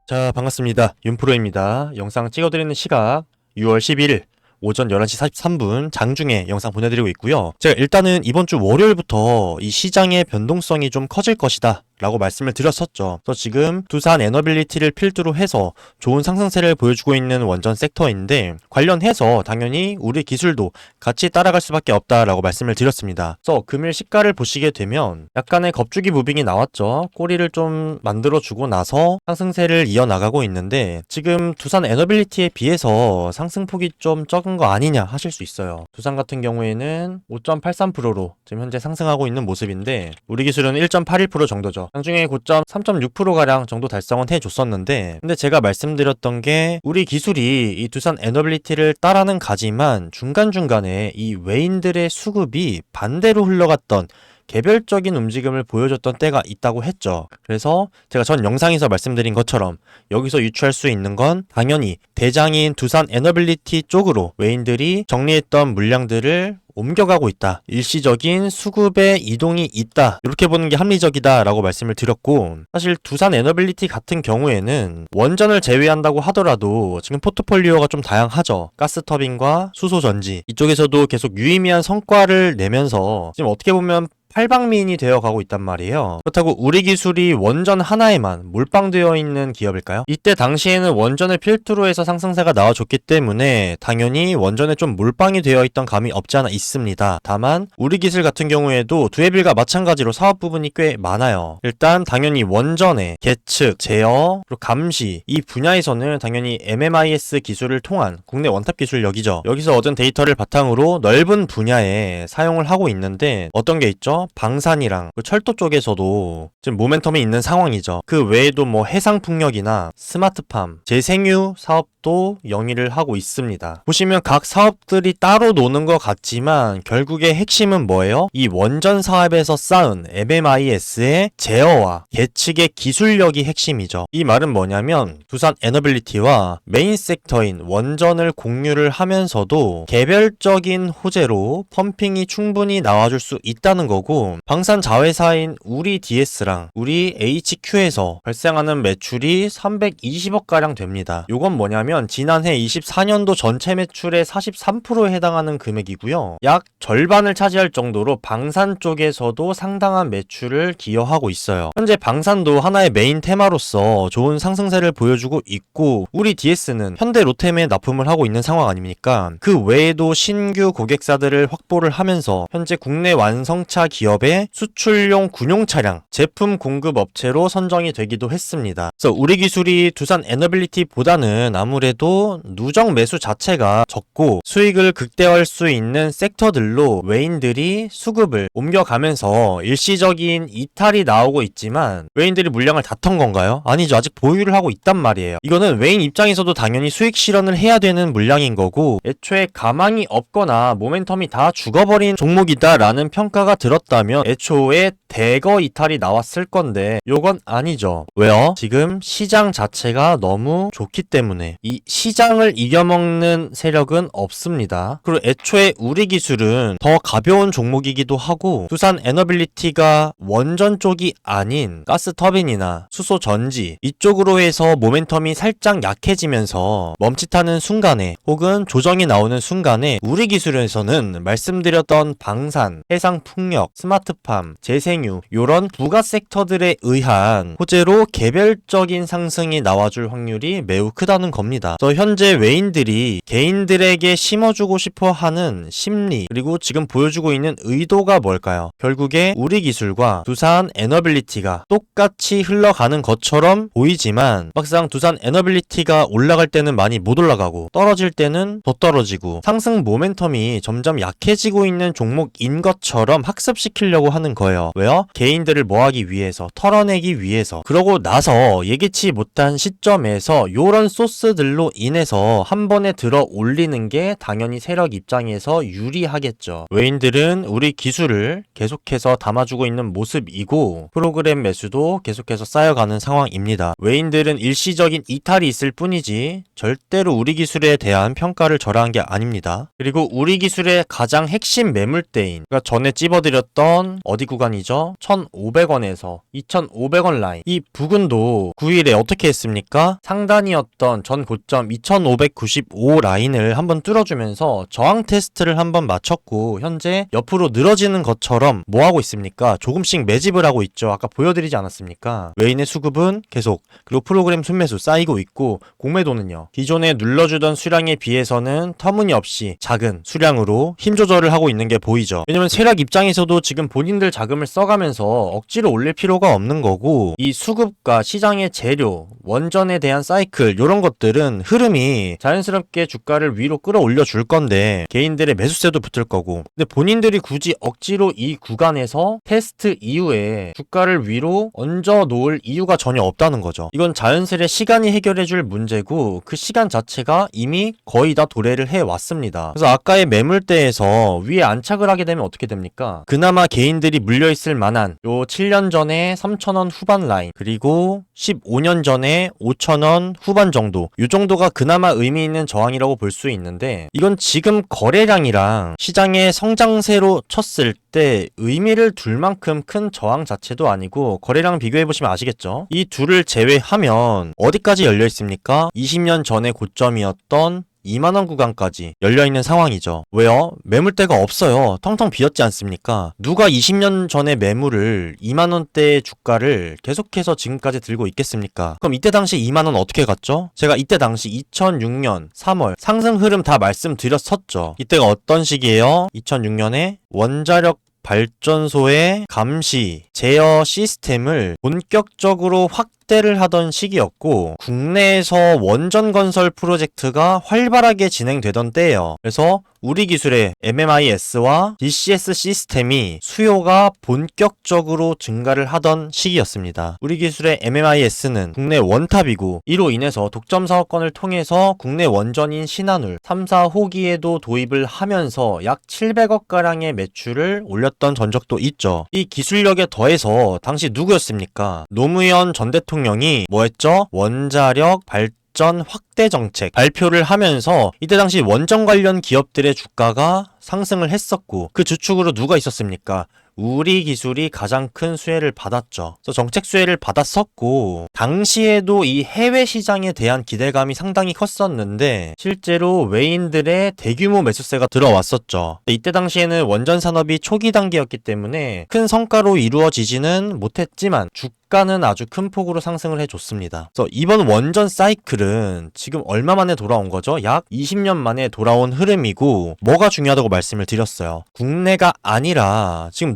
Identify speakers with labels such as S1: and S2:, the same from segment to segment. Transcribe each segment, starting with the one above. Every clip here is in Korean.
S1: 자, 반갑습니다. 윤프로입니다. 영상 찍어드리는 시각 6월 11일 오전 11시 43분 장중에 영상 보내드리고 있고요. 제가 일단은 이번 주 월요일부터 이 시장의 변동성이 좀 커질 것이다 라고 말씀을 드렸었죠. 그래서 지금 두산 에너빌리티를 필두로 해서 좋은 상승세를 보여주고 있는 원전 섹터인데, 관련해서 당연히 우리 기술도 같이 따라갈 수밖에 없다라고 말씀을 드렸습니다. 그래서 금일 시가를 보시게 되면 약간의 겁주기 무빙이 나왔죠. 꼬리를 좀 만들어주고 나서 상승세를 이어나가고 있는데, 지금 두산 에너빌리티에 비해서 상승폭이 좀 적은 거 아니냐 하실 수 있어요. 두산 같은 경우에는 5.83%로 지금 현재 상승하고 있는 모습인데, 우리 기술은 1.81% 정도죠. 장중에 고점 3.6%가량 정도 달성은 해줬었는데, 근데 제가 말씀드렸던 게 우리 기술이 이 두산 에너빌리티를 따라는 가지만 중간중간에 이 외인들의 수급이 반대로 흘러갔던 개별적인 움직임을 보여줬던 때가 있다고 했죠. 그래서 제가 전 영상에서 말씀드린 것처럼 여기서 유추할 수 있는 건 당연히 대장인 두산 에너빌리티 쪽으로 외인들이 정리했던 물량들을 옮겨가고 있다. 일시적인 수급의 이동이 있다. 이렇게 보는 게 합리적이다 라고 말씀을 드렸고, 사실 두산 에너빌리티 같은 경우에는 원전을 제외한다고 하더라도 지금 포트폴리오가 좀 다양하죠. 가스터빈과 수소전지 이쪽에서도 계속 유의미한 성과를 내면서 지금 어떻게 보면 팔방미인이 되어가고 있단 말이에요. 그렇다고 우리 기술이 원전 하나에만 몰빵되어 있는 기업일까요? 이때 당시에는 원전을 필두로 해서 상승세가 나와줬기 때문에 당연히 원전에 좀 몰빵이 되어 있던 감이 없지 않아 있습니다. 다만 우리 기술 같은 경우에도 두해빌과 마찬가지로 사업 부분이 꽤 많아요. 일단 당연히 원전의 계측, 제어, 그리고 감시 이 분야에서는 당연히 MMIS 기술을 통한 국내 원탑 기술력이죠. 여기서 얻은 데이터를 바탕으로 넓은 분야에 사용을 하고 있는데, 어떤 게 있죠? 방산이랑 철도 쪽에서도 지금 모멘텀이 있는 상황이죠. 그 외에도 뭐 해상풍력이나 스마트팜, 재생유 사업도 영위를 하고 있습니다. 보시면 각 사업들이 따로 노는 것 같지만 결국에 핵심은 뭐예요? 이 원전 사업에서 쌓은 MMIS의 제어와 계측의 기술력이 핵심이죠. 이 말은 뭐냐면 두산 에너빌리티와 메인 섹터인 원전을 공유를 하면서도 개별적인 호재로 펌핑이 충분히 나와줄 수 있다는 거고, 방산 자회사인 우리 DS랑 우리 HQ에서 발생하는 매출이 320억가량 됩니다. 요건 뭐냐면 지난해 24년도 전체 매출의 43%에 해당하는 금액이고요. 약 절반을 차지할 정도로 방산 쪽에서도 상당한 매출을 기여하고 있어요. 현재 방산도 하나의 메인 테마로서 좋은 상승세를 보여주고 있고, 우리 DS는 현대 로템에 납품을 하고 있는 상황 아닙니까? 그 외에도 신규 고객사들을 확보를 하면서 현재 국내 완성차 기업의 수출용 군용 차량 제품 공급 업체로 선정이 되기도 했습니다. 그래서 우리 기술이 두산 에너빌리티보다는 아무래도 누적 매수 자체가 적고 수익을 극대화할 수 있는 섹터들로 외인들이 수급을 옮겨가면서 일시적인 이탈이 나오고 있지만, 외인들이 물량을 다 턴 건가요? 아니죠. 아직 보유를 하고 있단 말이에요. 이거는 외인 입장에서도 당연히 수익 실현을 해야 되는 물량인 거고, 애초에 가망이 없거나 모멘텀이 다 죽어버린 종목이다라는 평가가 들었다면 애초에 대거 이탈이 나왔을 건데 요건 아니죠. 왜요? 지금 시장 자체가 너무 좋기 때문에 이 시장을 이겨먹는 세력은 없습니다. 그리고 애초에 우리 기술은 더 가벼운 종목이기도 하고, 두산 에너빌리티가 원전 쪽이 아닌 가스터빈이나 수소전지 이쪽으로 해서 모멘텀이 살짝 약해지면서 멈칫하는 순간에 혹은 조정이 나오는 순간에 우리 기술에서는 말씀드렸던 방산, 해상풍력, 스마트팜, 재생유 요런 부가 섹터들에 의한 호재로 개별적인 상승이 나와줄 확률이 매우 크다는 겁니다. 그래서 현재 외인들이 개인들에게 심어주고 싶어하는 심리, 그리고 지금 보여주고 있는 의도가 뭘까요? 결국에 우리 기술과 두산 에너빌리티가 똑같이 흘러가는 것처럼 보이지만 막상 두산 에너빌리티가 올라갈 때는 많이 못 올라가고 떨어질 때는 더 떨어지고 상승 모멘텀이 점점 약해지고 있는 종목인 것처럼 학습시키려고 하는 거예요. 왜요? 개인들을 뭐하기 위해서, 털어내기 위해서. 그러고 나서 예기치 못한 시점에서 요런 소스들로 인해서 한 번에 들어 올리는 게 당연히 세력 입장에서 유리하겠죠. 외인들은 우리 기술을 계속해서 담아주고 있는 모습이고 프로그램 매수도 계속해서 쌓여가는 상황입니다. 외인들은 일시적인 이탈이 있을 뿐이지 절대로 우리 기술에 대한 평가를 절하한 게 아닙니다. 그리고 우리 기술의 가장 핵심 매물대인, 그러니까 전에 찝어드렸던 있었던 어디 구간이죠? 1,500원에서 2,500원 라인, 이 부근도 9일에 어떻게 했습니까? 상단이었던 전 고점 2,595 라인을 한번 뚫어주면서 저항 테스트를 한번 마쳤고, 현재 옆으로 늘어지는 것처럼 뭐 하고 있습니까? 조금씩 매집을 하고 있죠. 아까 보여드리지 않았습니까? 외인의 수급은 계속, 그리고 프로그램 순매수 쌓이고 있고, 공매도는요, 기존에 눌러주던 수량에 비해서는 터무니없이 작은 수량으로 힘 조절을 하고 있는 게 보이죠. 왜냐면 세력 입장에서도 지금 본인들 자금을 써가면서 억지로 올릴 필요가 없는 거고, 이 수급과 시장의 재료, 원전에 대한 사이클, 이런 것들은 흐름이 자연스럽게 주가를 위로 끌어올려 줄 건데, 개인들의 매수세도 붙을 거고, 근데 본인들이 굳이 억지로 이 구간에서 테스트 이후에 주가를 위로 얹어 놓을 이유가 전혀 없다는 거죠. 이건 자연스레 시간이 해결해 줄 문제고, 그 시간 자체가 이미 거의 다 도래를 해 왔습니다. 그래서 아까의 매물대에서 위에 안착을 하게 되면 어떻게 됩니까? 그나마 개인들이 물려있을 만한 요 7년 전에 3,000원 후반 라인, 그리고 15년 전에 5,000원 후반 정도, 요 정도가 그나마 의미 있는 저항이라고 볼 수 있는데, 이건 지금 거래량이랑 시장의 성장세로 쳤을 때 의미를 둘 만큼 큰 저항 자체도 아니고, 거래량 비교해보시면 아시겠죠? 이 둘을 제외하면 어디까지 열려 있습니까? 20년 전의 고점이었던 2만원 구간까지 열려있는 상황이죠. 왜요? 매물대가 없어요. 텅텅 비었지 않습니까? 누가 20년 전의 매물을 2만원대의 주가를 계속해서 지금까지 들고 있겠습니까? 그럼 이때 당시 2만원 어떻게 갔죠? 제가 이때 당시 2006년 3월 상승 흐름 다 말씀드렸었죠. 이때가 어떤 시기예요? 2006년에 원자력 발전소의 감시, 제어 시스템을 본격적으로 확대를 하던 시기였고, 국내에서 원전 건설 프로젝트가 활발하게 진행되던 때예요. 그래서 우리 기술의 MMIS와 DCS 시스템이 수요가 본격적으로 증가를 하던 시기였습니다. 우리 기술의 MMIS는 국내 원탑이고, 이로 인해서 독점 사업권을 통해서 국내 원전인 신한울 3, 4호기에도 도입을 하면서 약 700억가량의 매출을 올렸던 전적도 있죠. 이 기술력에 더해서 당시 누구였습니까? 노무현 전 대통령이 뭐 했죠? 원자력 발전 확대 정책 발표를 하면서 이때 당시 원전 관련 기업들의 주가가 상승을 했었고, 그 주축으로 누가 있었습니까? 우리 기술이 가장 큰 수혜를 받았죠. 그래서 정책 수혜를 받았었고, 당시에도 이 해외 시장에 대한 기대감이 상당히 컸었는데, 실제로 외인들의 대규모 매수세가 들어왔었죠. 이때 당시에는 원전 산업이 초기 단계였기 때문에 큰 성과로 이루어지지는 못했지만 주가는 아주 큰 폭으로 상승을 해줬습니다. 그래서 이번 원전 사이클은 지금 얼마 만에 돌아온 거죠? 약 20년 만에 돌아온 흐름이고, 뭐가 중요하다고 말씀을 드렸어요. 국내가 아니라 지금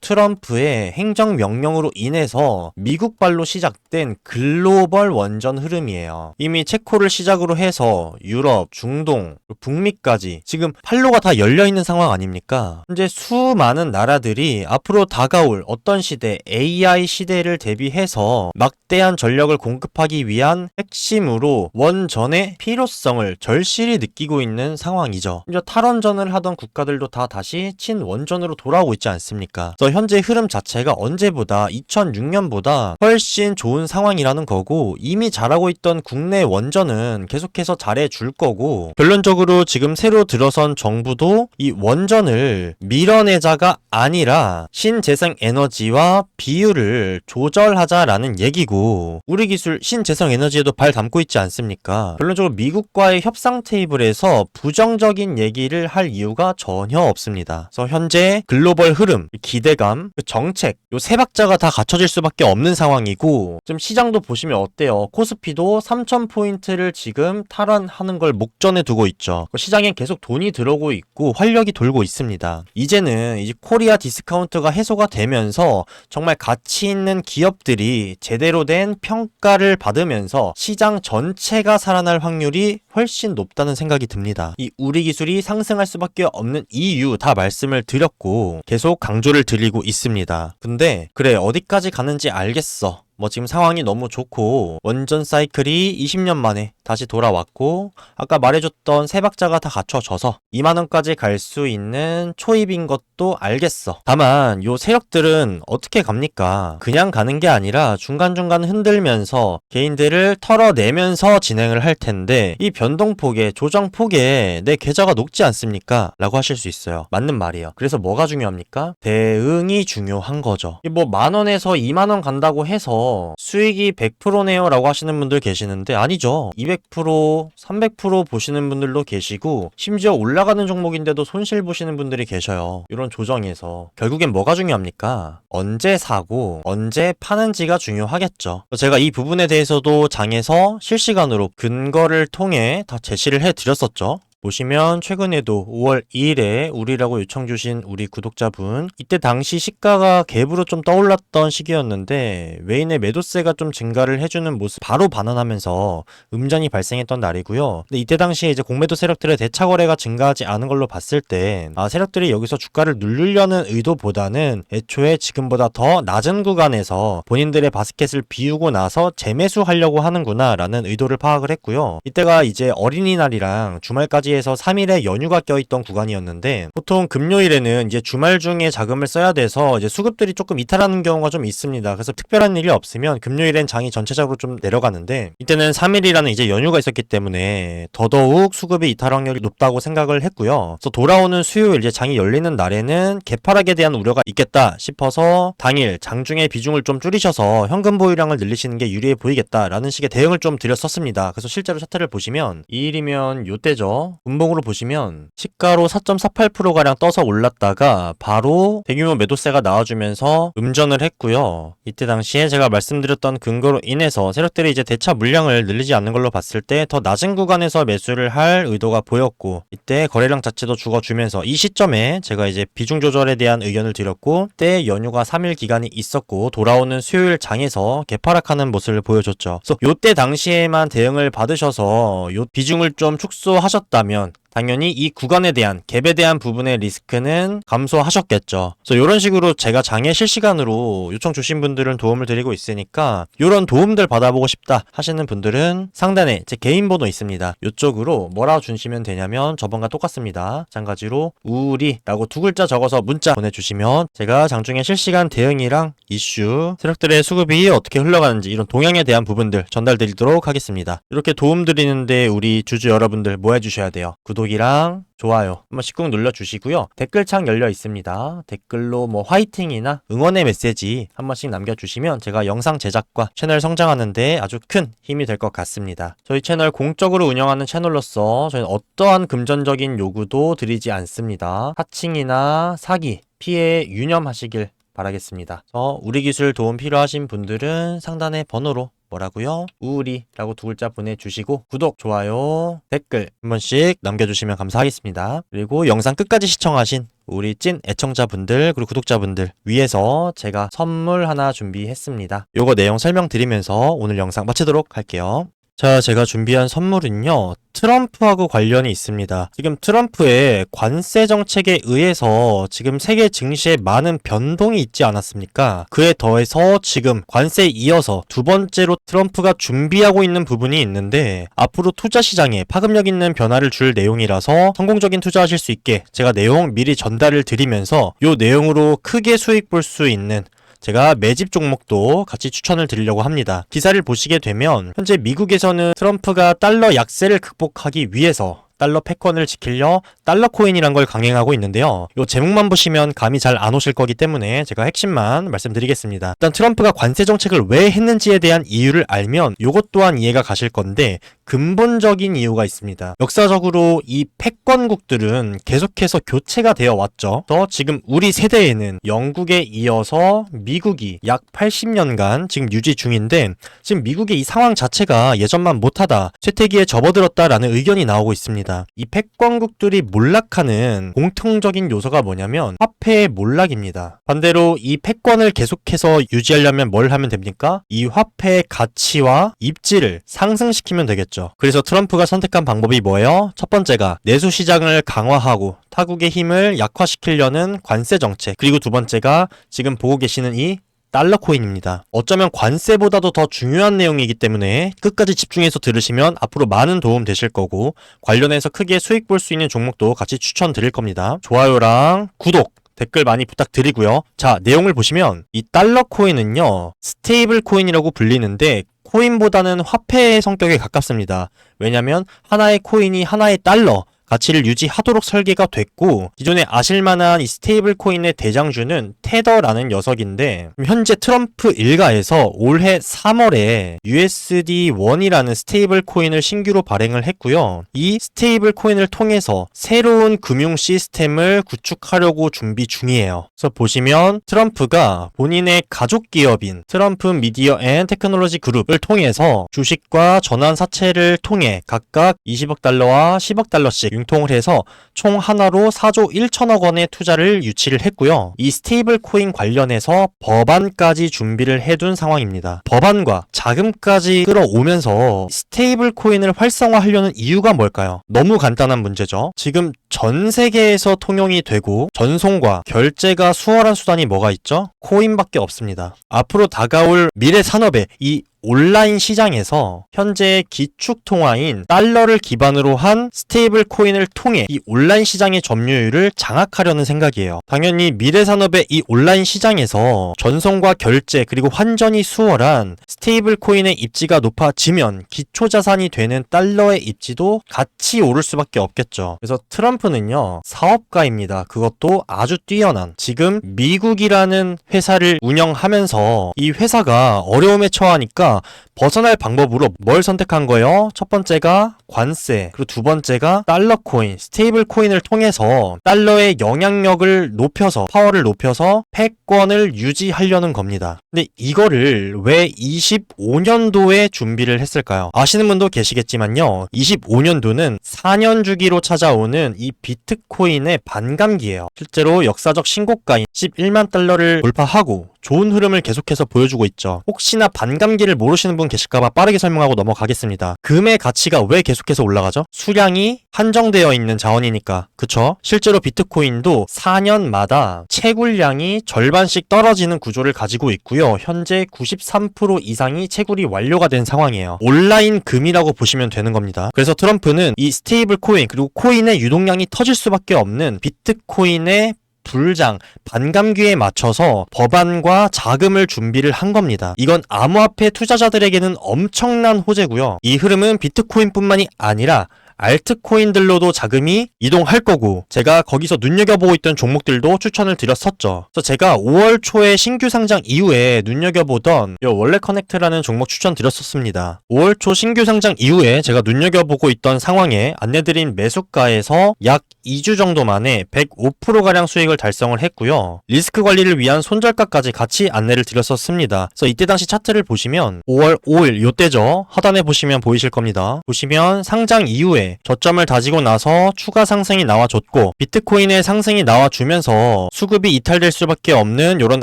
S1: 트럼프의 행정명령으로 인해서 미국발로 시작된 글로벌 원전 흐름이에요. 이미 체코를 시작으로 해서 유럽, 중동, 북미까지 지금 판로가 다 열려있는 상황 아닙니까? 현재 수많은 나라들이 앞으로 다가올 어떤 시대, AI 시대를 대비해서 막대한 전력을 공급하기 위한 핵심으로 원전의 필요성을 절실히 느끼고 있는 상황이죠. 이제 탈원전을 하던 국가들도 다 다시 친원전으로 돌아오고 있지 않습니까? 그래서 현재 흐름 자체가 언제보다 2006년보다 훨씬 좋은 상황이라는 거고, 이미 잘하고 있던 국내 원전은 계속해서 잘해줄 거고, 결론적으로 지금 새로 들어선 정부도 이 원전을 밀어내자가 아니라 신재생 에너지와 비율을 조절하자라는 얘기고, 우리 기술 신재생 에너지에도 발 담고 있지 않습니까? 결론적으로 미국과의 협상 테이블에서 부정적인 얘기를 할 이유가 전혀 없습니다. 그래서 현재 글로벌 흐름, 기대감, 정책, 요 세 박자가 다 갖춰질 수밖에 없는 상황이고, 좀 시장도 보시면 어때요? 코스피도 3,000포인트를 지금 탈환하는 걸 목전에 두고 있죠. 시장에 계속 돈이 들어오고 있고 활력이 돌고 있습니다. 이제는 이제 코리아 디스카운트가 해소가 되면서 정말 가치 있는 기업들이 제대로 된 평가를 받으면서 시장 전체가 살아날 확률이 훨씬 높다는 생각이 듭니다. 이 우리 기술이 상승할 수밖에 없는 이유 다 말씀을 드렸고 계속 강조를 드리고 있습니다. 근데 그래, 어디까지 가는지 알겠어. 뭐 지금 상황이 너무 좋고 원전 사이클이 20년 만에 다시 돌아왔고 아까 말해줬던 세 박자가 다 갖춰져서 2만원까지 갈 수 있는 초입인 것도 알겠어. 다만 요 세력들은 어떻게 갑니까? 그냥 가는 게 아니라 중간중간 흔들면서 개인들을 털어내면서 진행을 할 텐데 이 변동폭에 조정폭에 내 계좌가 녹지 않습니까? 라고 하실 수 있어요. 맞는 말이에요. 그래서 뭐가 중요합니까? 대응이 중요한 거죠. 뭐 10,000원에서 2만원 간다고 해서 수익이 100%네요 라고 하시는 분들 계시는데 아니죠. 200%, 300% 보시는 분들도 계시고 심지어 올라가는 종목인데도 손실 보시는 분들이 계셔요. 이런 조정에서 결국엔 뭐가 중요합니까? 언제 사고 언제 파는지가 중요하겠죠. 제가 이 부분에 대해서도 장에서 실시간으로 근거를 통해 다 제시를 해드렸었죠. 보시면 최근에도 5월 2일에 우리라고 요청 주신 우리 구독자분, 이때 당시 시가가 갭으로 좀 떠올랐던 시기였는데 외인의 매도세가 좀 증가를 해주는 모습 바로 반환하면서 음전이 발생했던 날이고요. 근데 이때 당시에 이제 공매도 세력들의 대차 거래가 증가하지 않은 걸로 봤을 때 세력들이 여기서 주가를 누르려는 의도보다는 애초에 지금보다 더 낮은 구간에서 본인들의 바스켓을 비우고 나서 재매수하려고 하는구나 라는 의도를 파악을 했고요. 이때가 이제 어린이날이랑 주말까지 해서 3일에 연휴가 껴있던 구간이었는데 보통 금요일에는 이제 주말 중에 자금을 써야 돼서 이제 수급들이 조금 이탈하는 경우가 좀 있습니다. 그래서 특별한 일이 없으면 금요일엔 장이 전체적으로 좀 내려가는데 이때는 3일이라는 이제 연휴가 있었기 때문에 더더욱 수급의 이탈 확률이 높다고 생각을 했고요. 그래서 돌아오는 수요일 이제 장이 열리는 날에는 개파락에 대한 우려가 있겠다 싶어서 당일 장중에 비중을 좀 줄이셔서 현금 보유량을 늘리시는 게 유리해 보이겠다라는 식의 대응을 좀 드렸었습니다. 그래서 실제로 차트를 보시면 2일이면 요때죠. 분봉으로 보시면 시가로 4.48%가량 떠서 올랐다가 바로 대규모 매도세가 나와주면서 음전을 했고요. 이때 당시에 제가 말씀드렸던 근거로 인해서 세력들이 이제 대차 물량을 늘리지 않는 걸로 봤을 때 더 낮은 구간에서 매수를 할 의도가 보였고 이때 거래량 자체도 죽어주면서 이 시점에 제가 이제 비중 조절에 대한 의견을 드렸고 때 연휴가 3일 기간이 있었고 돌아오는 수요일 장에서 개파락하는 모습을 보여줬죠. 그래서 요때 당시에만 대응을 받으셔서 요 비중을 좀 축소하셨다면 당연히 이 구간에 대한 갭에 대한 부분의 리스크는 감소하셨겠죠. 그래서 이런 식으로 제가 장에 실시간으로 요청 주신 분들은 도움을 드리고 있으니까 이런 도움들 받아보고 싶다 하시는 분들은 상단에 제 개인 번호 있습니다. 이쪽으로 뭐라 주시면 되냐면 저번과 똑같습니다. 마찬가지로 우리라고 2글자 적어서 문자 보내주시면 제가 장중에 실시간 대응이랑 이슈, 세력들의 수급이 어떻게 흘러가는지 이런 동향에 대한 부분들 전달드리도록 하겠습니다. 이렇게 도움 드리는데 우리 주주 여러분들 뭐 해주셔야 돼요? 구독이랑 좋아요 한 번씩 꾹 눌러주시고요. 댓글창 열려 있습니다. 댓글로 뭐 화이팅이나 응원의 메시지 한 번씩 남겨주시면 제가 영상 제작과 채널 성장하는데 아주 큰 힘이 될 것 같습니다. 저희 채널 공적으로 운영하는 채널로서 저희는 어떠한 금전적인 요구도 드리지 않습니다. 하칭이나 사기, 피해 유념하시길 바라겠습니다. 우리 기술 도움 필요하신 분들은 상단의 번호로 뭐라고요? 우리라고 2글자 보내주시고 구독, 좋아요, 댓글 한 번씩 남겨주시면 감사하겠습니다. 그리고 영상 끝까지 시청하신 우리 찐 애청자분들 그리고 구독자분들 위해서 제가 선물 하나 준비했습니다. 요거 내용 설명드리면서 오늘 영상 마치도록 할게요. 자, 제가 준비한 선물은요, 트럼프하고 관련이 있습니다. 지금 트럼프의 관세 정책에 의해서 지금 세계 증시에 많은 변동이 있지 않았습니까? 그에 더해서 지금 관세에 이어서 두 번째로 트럼프가 준비하고 있는 부분이 있는데 앞으로 투자 시장에 파급력 있는 변화를 줄 내용이라서 성공적인 투자하실 수 있게 제가 내용 미리 전달을 드리면서 요 내용으로 크게 수익 볼 수 있는 제가 매집 종목도 같이 추천을 드리려고 합니다. 기사를 보시게 되면 현재 미국에서는 트럼프가 달러 약세를 극복하기 위해서 달러 패권을 지키려 달러 코인이란 걸 강행하고 있는데요. 이 제목만 보시면 감이 잘 안 오실 거기 때문에 제가 핵심만 말씀드리겠습니다. 일단 트럼프가 관세 정책을 왜 했는지에 대한 이유를 알면 이것 또한 이해가 가실 건데 근본적인 이유가 있습니다. 역사적으로 이 패권국들은 계속해서 교체가 되어 왔죠. 또 지금 우리 세대에는 영국에 이어서 미국이 약 80년간 지금 유지 중인데 지금 미국의 이 상황 자체가 예전만 못하다, 쇠퇴기에 접어들었다라는 의견이 나오고 있습니다. 이 패권국들이 몰락하는 공통적인 요소가 뭐냐면 화폐의 몰락입니다. 반대로 이 패권을 계속해서 유지하려면 뭘 하면 됩니까? 이 화폐의 가치와 입지를 상승시키면 되겠죠. 그래서 트럼프가 선택한 방법이 뭐예요? 첫 번째가 내수 시장을 강화하고 타국의 힘을 약화시키려는 관세 정책, 그리고 두 번째가 지금 보고 계시는 이 달러 코인입니다. 어쩌면 관세보다도 더 중요한 내용이기 때문에 끝까지 집중해서 들으시면 앞으로 많은 도움 되실 거고, 관련해서 크게 수익 볼 수 있는 종목도 같이 추천드릴 겁니다. 좋아요랑 구독, 댓글 많이 부탁드리고요. 자, 내용을 보시면 이 달러 코인은요, 스테이블 코인이라고 불리는데 코인보다는 화폐의 성격에 가깝습니다. 왜냐면 하나의 코인이 하나의 달러 가치를 유지하도록 설계가 됐고, 기존에 아실만한 이 스테이블 코인의 대장주는 테더라는 녀석인데, 현재 트럼프 일가에서 올해 3월에 USD1이라는 스테이블 코인을 신규로 발행을 했고요. 이 스테이블 코인을 통해서 새로운 금융 시스템을 구축하려고 준비 중이에요. 그래서 보시면 트럼프가 본인의 가족 기업인 트럼프 미디어 앤 테크놀로지 그룹을 통해서 주식과 전환 사채를 통해 각각 20억 달러와 10억 달러씩 융통을 해서 총 하나로 4조 1천억 원의 투자를 유치를 했고요. 이 스테이블 코인 관련해서 법안까지 준비를 해둔 상황입니다. 법안과 자금까지 끌어오면서 스테이블 코인을 활성화하려는 이유가 뭘까요? 너무 간단한 문제죠. 지금 전 세계에서 통용이 되고 전송과 결제가 수월한 수단이 뭐가 있죠? 코인밖에 없습니다. 앞으로 다가올 미래 산업의 이 온라인 시장에서 현재 기축 통화인 달러를 기반으로 한 스테이블 코인을 통해 이 온라인 시장의 점유율을 장악하려는 생각이에요. 당연히 미래 산업의 이 온라인 시장에서 전송과 결제 그리고 환전이 수월한 스테이블 코인의 입지가 높아지면 기초 자산이 되는 달러의 입지도 같이 오를 수밖에 없겠죠. 그래서 트럼프는요, 사업가입니다. 그것도 아주 뛰어난. 지금 미국이라는 회사를 운영하면서 이 회사가 어려움에 처하니까 벗어날 방법으로 뭘 선택한 거예요? 첫 번째가 관세, 그리고 두 번째가 달러 코인, 스테이블 코인을 통해서 달러의 영향력을 높여서, 파워를 높여서 패권을 유지하려는 겁니다. 근데 이거를 왜 25년도에 준비를 했을까요? 아시는 분도 계시겠지만요, 25년도는 4년 주기로 찾아오는 이 비트코인의 반감기예요. 실제로 역사적 신고가인 11만 달러를 돌파하고 좋은 흐름을 계속해서 보여주고 있죠. 혹시나 반감기를 모르시는 분 계실까봐 빠르게 설명하고 넘어가겠습니다. 금의 가치가 왜 계속해서 올라가죠? 수량이 한정되어 있는 자원이니까. 그쵸? 실제로 비트코인도 4년마다 채굴량이 절반씩 떨어지는 구조를 가지고 있고요. 현재 93% 이상이 채굴이 완료가 된 상황이에요. 온라인 금이라고 보시면 되는 겁니다. 그래서 트럼프는 이 스테이블 코인, 그리고 코인의 유동량이 터질 수밖에 없는 비트코인의 불장, 반감기에 맞춰서 법안과 자금을 준비를 한 겁니다. 이건 암호화폐 투자자들에게는 엄청난 호재고요. 이 흐름은 비트코인뿐만이 아니라 알트코인들로도 자금이 이동할 거고, 제가 거기서 눈여겨보고 있던 종목들도 추천을 드렸었죠. 그래서 제가 5월 초에 신규 상장 이후에 눈여겨보던 이 원래 커넥트라는 종목 추천드렸었습니다. 5월 초 신규 상장 이후에 제가 눈여겨보고 있던 상황에 안내드린 매수가에서 약 2주 정도 만에 105%가량 수익을 달성을 했고요. 리스크 관리를 위한 손절가까지 같이 안내를 드렸었습니다. 그래서 이때 당시 차트를 보시면 5월 5일 요때죠. 하단에 보시면 보이실 겁니다. 보시면 상장 이후에 저점을 다지고 나서 추가 상승이 나와줬고, 비트코인의 상승이 나와주면서 수급이 이탈될 수밖에 없는 이런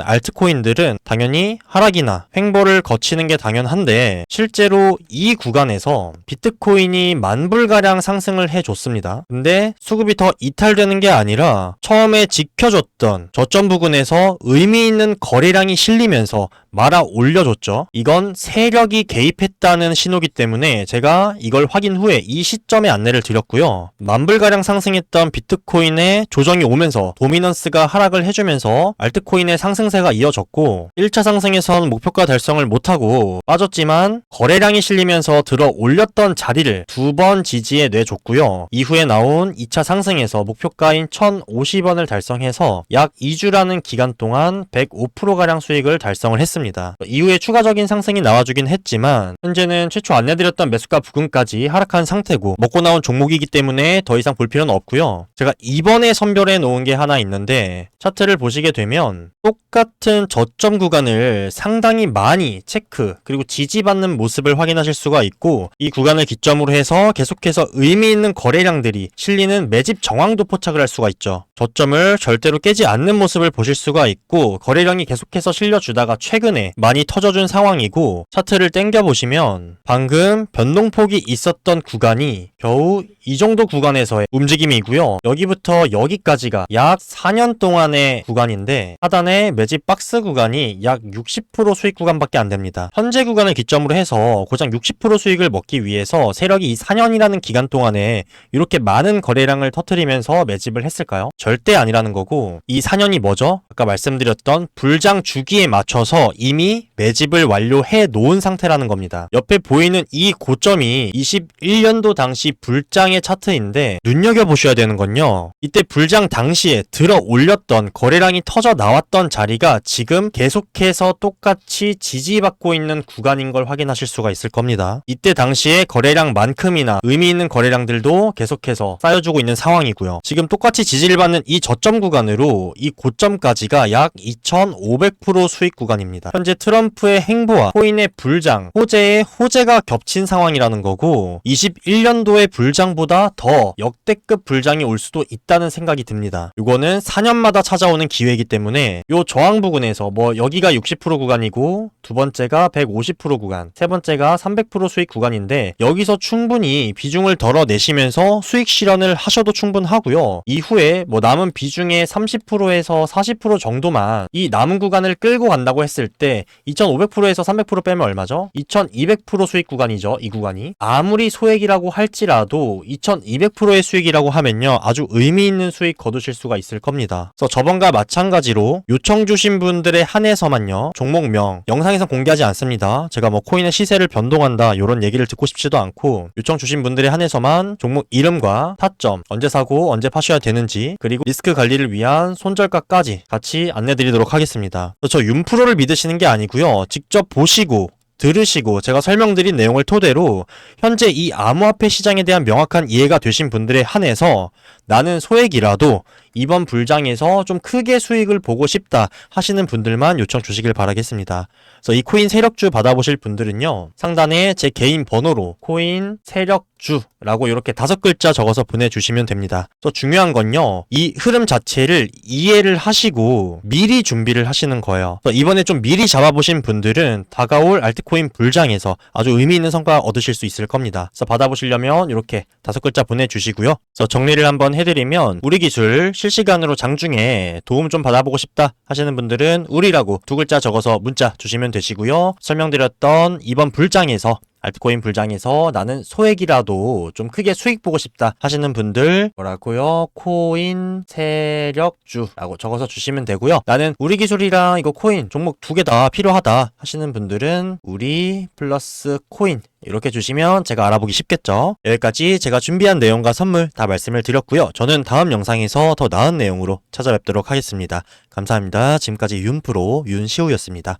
S1: 알트코인들은 당연히 하락이나 횡보를 거치는 게 당연한데, 실제로 이 구간에서 비트코인이 만불가량 상승을 해줬습니다. 근데 수급이 더 이탈되는 게 아니라 처음에 지켜줬던 저점 부근에서 의미 있는 거래량이 실리면서 말아 올려줬죠. 이건 세력이 개입했다는 신호기 때문에 제가 이걸 확인 후에 이 시점에 안내를 드렸고요. 만불가량 상승했던 비트코인에 조정이 오면서 도미넌스가 하락을 해주면서 알트코인의 상승세가 이어졌고, 1차 상승에선 목표가 달성을 못하고 빠졌지만 거래량이 실리면서 들어 올렸던 자리를 두 번 지지해 내줬고요. 이후에 나온 2차 상승에서 목표가인 1,050원을 달성해서 약 2주라는 기간 동안 105%가량 수익을 달성을 했습니다. 이후에 추가적인 상승이 나와주긴 했지만 현재는 최초 안내드렸던 매수가 부근까지 하락한 상태고, 먹고 나온 종목이기 때문에 더 이상 볼 필요는 없고요. 제가 이번에 선별해 놓은 게 하나 있는데, 차트를 보시게 되면 똑같은 저점 구간을 상당히 많이 체크 그리고 지지받는 모습을 확인하실 수가 있고, 이 구간을 기점으로 해서 계속해서 의미 있는 거래량들이 실리는 매집 정황도 포착을 할 수가 있죠. 저점을 절대로 깨지 않는 모습을 보실 수가 있고 거래량이 계속해서 실려주다가 최근에 많이 터져준 상황이고 차트를 땡겨보시면 방금 변동폭이 있었던 구간이 겨우 이 정도 구간에서의 움직임이고요. 여기부터 여기까지가 약 4년 동안의 구간인데 하단의 매집 박스 구간이 약 60% 수익 구간밖에 안 됩니다. 현재 구간을 기점으로 해서 고작 60% 수익을 먹기 위해서 세력이 이 4년이라는 기간 동안에 이렇게 많은 거래량을 터뜨리면서 매집을 했을까요? 절대 아니라는 거고 이 4년이 뭐죠? 아까 말씀드렸던 불장 주기에 맞춰서 이미 매집을 완료해 놓은 상태라는 겁니다. 옆에 보이는 이 고점이 21년도 당시 불장의 차트인데 눈여겨보셔야 되는 건요. 이때 불장 당시에 들어 올렸던 거래량이 터져 나왔던 자리가 지금 계속해서 똑같이 지지받고 있는 구간인 걸 확인하실 수가 있을 겁니다. 이때 당시에 거래량만큼이나 의미 있는 거래량들도 계속해서 쌓여주고 있는 상황이고요. 지금 똑같이 지지를 받는 이 저점 구간으로 이 고점까지가 약 2500% 수익 구간입니다. 현재 트럼프의 행보와 코인의 불장, 호재의 호재가 겹친 상황이라는 거고 21년도의 불장보다 더 역대급 불장이 올 수도 있다는 생각이 듭니다. 이거는 4년마다 찾아오는 기회이기 때문에 요 저항 부근에서 뭐 여기가 60% 구간이고 두 번째가 150% 구간, 세 번째가 300% 수익 구간인데 여기서 충분히 비중을 덜어내시면서 수익 실현을 하셔도 충분하고요. 이후에 뭐 남은 비중의 30%에서 40% 정도만 이 남은 구간을 끌고 간다고 했을 때 2500%에서 300% 빼면 얼마죠? 2200% 수익 구간이죠. 이 구간이. 아무리 소액이라고 할지라도 2200%의 수익이라고 하면요. 아주 의미 있는 수익 거두실 수가 있을 겁니다. 그래서 저번과 마찬가지로 요청 주신 분들의 한해서만요. 종목명 영상에서 공개하지 않습니다. 제가 뭐 코인의 시세를 변동한다 이런 얘기를 듣고 싶지도 않고 요청 주신 분들의 한해서만 종목 이름과 타점, 언제 사고 언제 파셔야 되는지 그리고 리스크 관리를 위한 손절가까지 같이 안내드리도록 하겠습니다. 저 윤프로를 믿으시는 게 아니고요. 직접 보시고 들으시고 제가 설명드린 내용을 토대로 현재 이 암호화폐 시장에 대한 명확한 이해가 되신 분들에 한해서 나는 소액이라도 이번 불장에서 좀 크게 수익을 보고 싶다 하시는 분들만 요청 주시길 바라겠습니다. 그래서 이 코인 세력주 받아보실 분들은요. 상단에 제 개인 번호로 코인 세력주라고 이렇게 5글자 적어서 보내주시면 됩니다. 또 중요한 건요. 이 흐름 자체를 이해를 하시고 미리 준비를 하시는 거예요. 이번에 좀 미리 잡아보신 분들은 다가올 알트코인 불장에서 아주 의미 있는 성과 얻으실 수 있을 겁니다. 그래서 받아보시려면 이렇게 5글자 보내주시고요. 그래서 정리를 한번 해드리면 우리 기술 실시간으로 장중에 도움 좀 받아보고 싶다 하시는 분들은 우리라고 2글자 적어서 문자 주시면 되시고요. 설명드렸던 이번 불장에서 알트코인 불장에서 나는 소액이라도 좀 크게 수익 보고 싶다 하시는 분들 뭐라고요? 코인 세력주라고 적어서 주시면 되고요. 나는 우리 기술이랑 이거 코인 종목 2개 다 필요하다 하시는 분들은 우리 플러스 코인 이렇게 주시면 제가 알아보기 쉽겠죠. 여기까지 제가 준비한 내용과 선물 다 말씀을 드렸고요. 저는 다음 영상에서 더 나은 내용으로 찾아뵙도록 하겠습니다. 감사합니다. 지금까지 윤프로 윤시우였습니다.